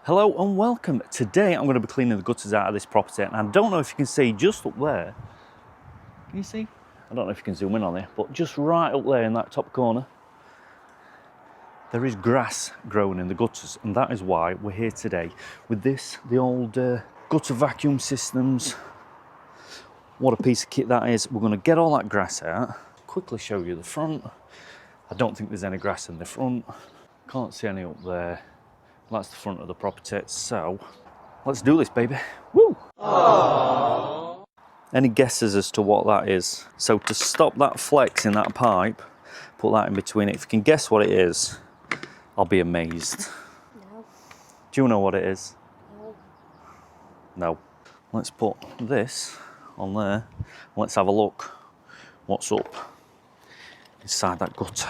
Hello and welcome. Today I'm going to be cleaning the gutters out of this property, and I don't know if you can see just up there. Can you see? I don't know if you can zoom in on it, but just right up there in that top corner, there is grass growing in the gutters, and that is why we're here today with this, the old gutter vacuum systems. What a piece of kit that is. We're going to get all that grass out, quickly show you the front. I don't think there's any grass in the front. Can't see any up there. That's the front of the property, so let's do this, baby. Woo! Aww. Any guesses as to what that is? So to stop that flex in that pipe, put that in between it. If you can guess what it is, I'll be amazed. No. Do you know what it is? No. No. Let's put this on there. Let's have a look what's up inside that gutter.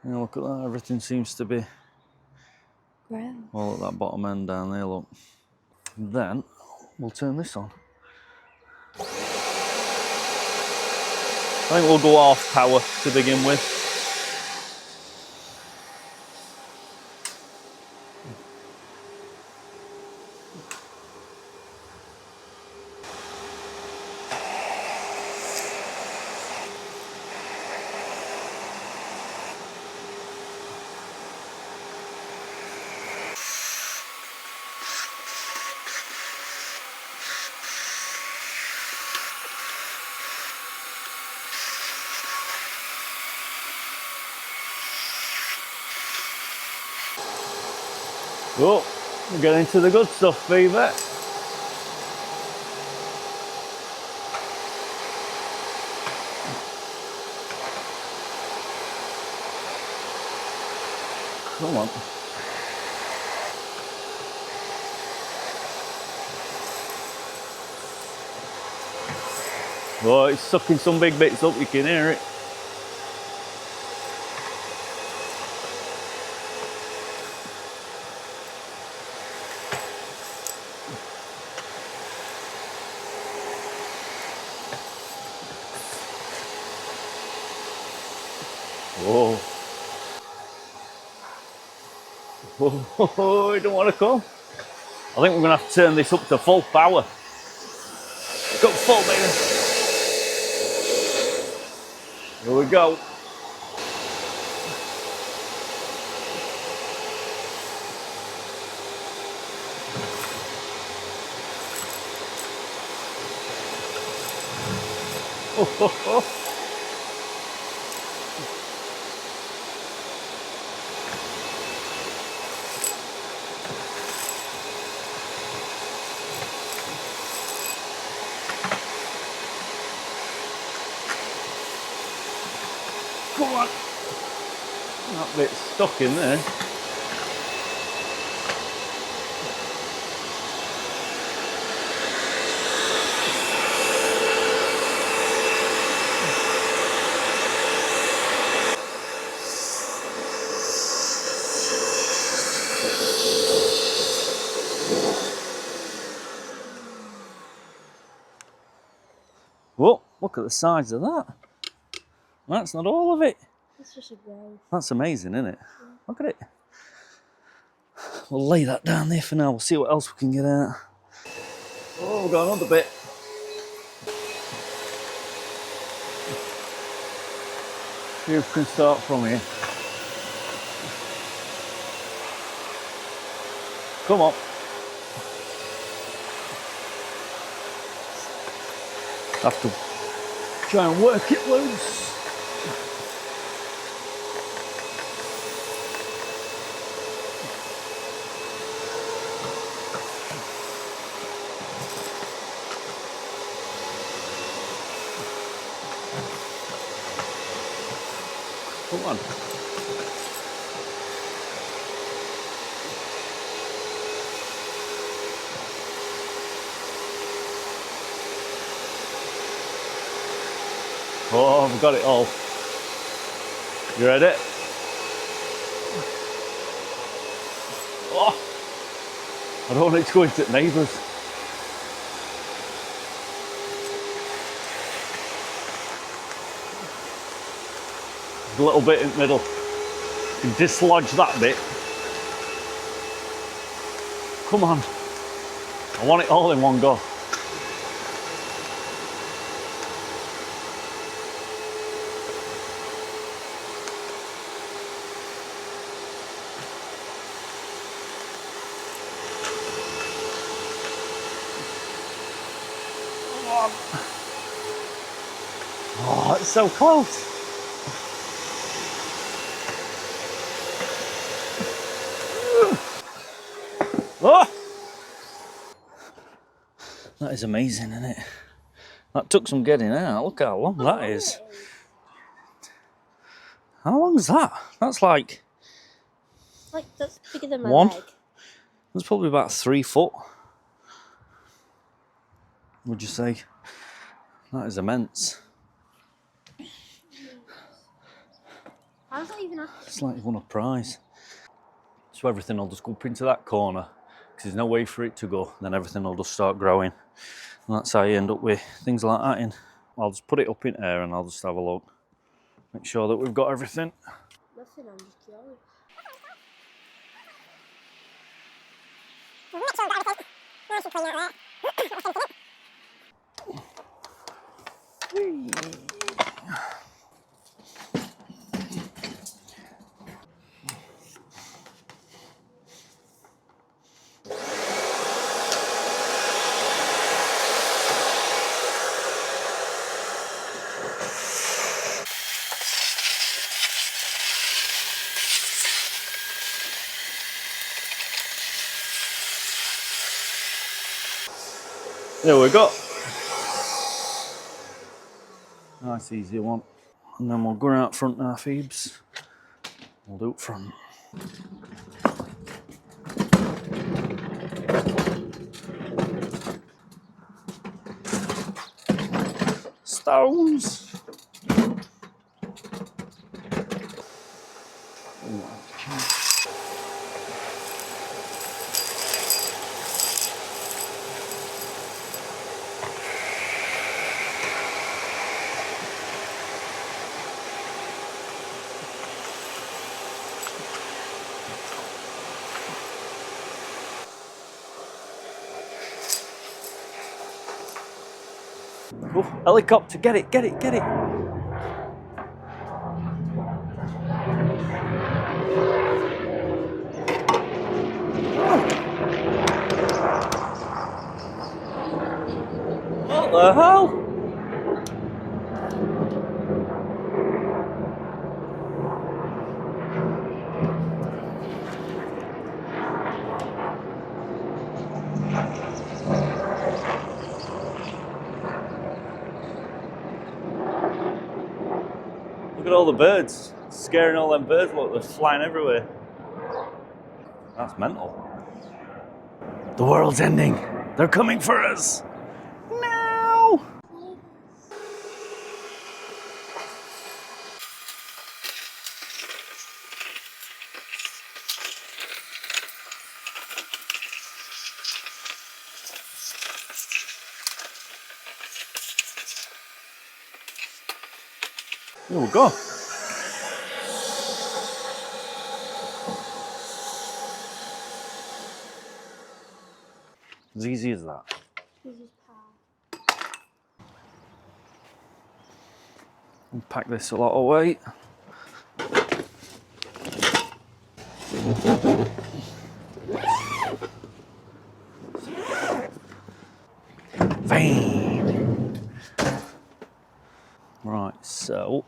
Yeah, look at that, everything seems to be Gross. all at that bottom end down there, look. Then we'll turn this on. I think we'll go half power to begin with. Oh, we're getting to the good stuff, baby. Come on. Oh, it's sucking some big bits up, you can hear it. Whoa. Whoa, I don't want to come. I think we're going to have to turn this up to full power. Go full, baby. Here we go. Oh. Come on. That bit's stuck in there. Whoa, look at the size of that. That's not all of it. It's just a growth. That's amazing, isn't it? Yeah. Look at it. We'll lay that down there for now. We'll see what else we can get out. Oh, we've got another bit. See if we can start from here. Come on. Have to try and work it loose. Come on. Oh, I've got it all. You ready? Oh, I don't want it to go into the neighbours. A little bit in the middle. You can dislodge that bit. Come on. I want it all in one go. Oh, it's so close. Oh! That is amazing, isn't it? That took some getting out. Look how long that is. How long is that? That's like that's bigger than my one. leg. That's probably about 3 foot. Would you say? That is immense. How's that even happen? It's like you won a prize. So everything will just go up into that corner because there's no way for it to go. Then everything will just start growing. And that's how you end up with things like that in. I'll just put it up in air and I'll just have a look. Make sure that we've got everything. Nothing, I'm just curious. There we go. Nice easy one. And then we'll go out front now, Phoebes. We'll do it front. Stones. Oh, helicopter, get it, get it, get it. What the hell? Look at all the birds. Scaring all them birds, look, they're flying everywhere. That's mental. The world's ending. They're coming for us. No! Here we go. As easy as that. This is power. We'll pack this a lot away. Bang! Right, so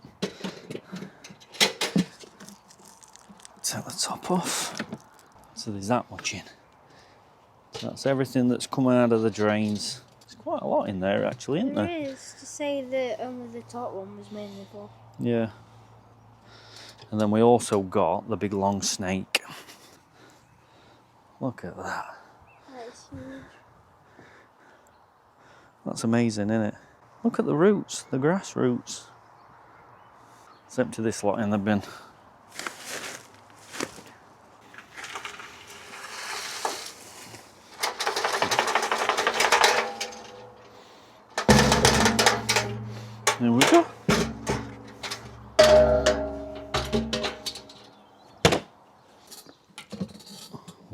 take the top off. So there's that much in. That's everything that's come out of the drains. There's quite a lot in there actually, isn't there? There is, to say that only the top one was mainly for. Yeah. And then we also got the big long snake. Look at that. That is huge. That's amazing, isn't it? Look at the roots, the grass roots. Let's empty this lot in the bin.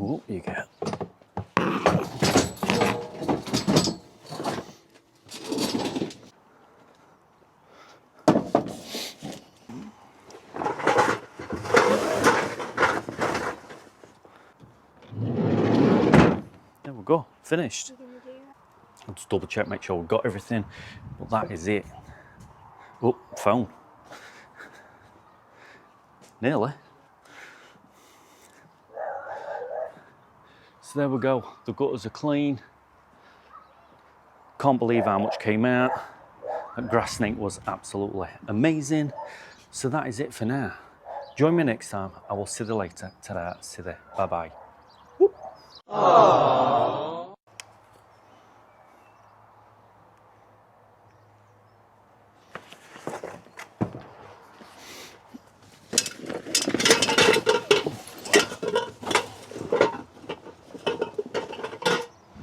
Oh, you get. There we go, finished. You're gonna do that? I'll just double check, make sure we've got everything, but that is it. Oh, phone. Nearly. So there we go, the gutters are clean. Can't believe how much came out. That grass snake was absolutely amazing. So that is it for now. Join me next time. I will see you later. Ta-da, see you. Bye-bye.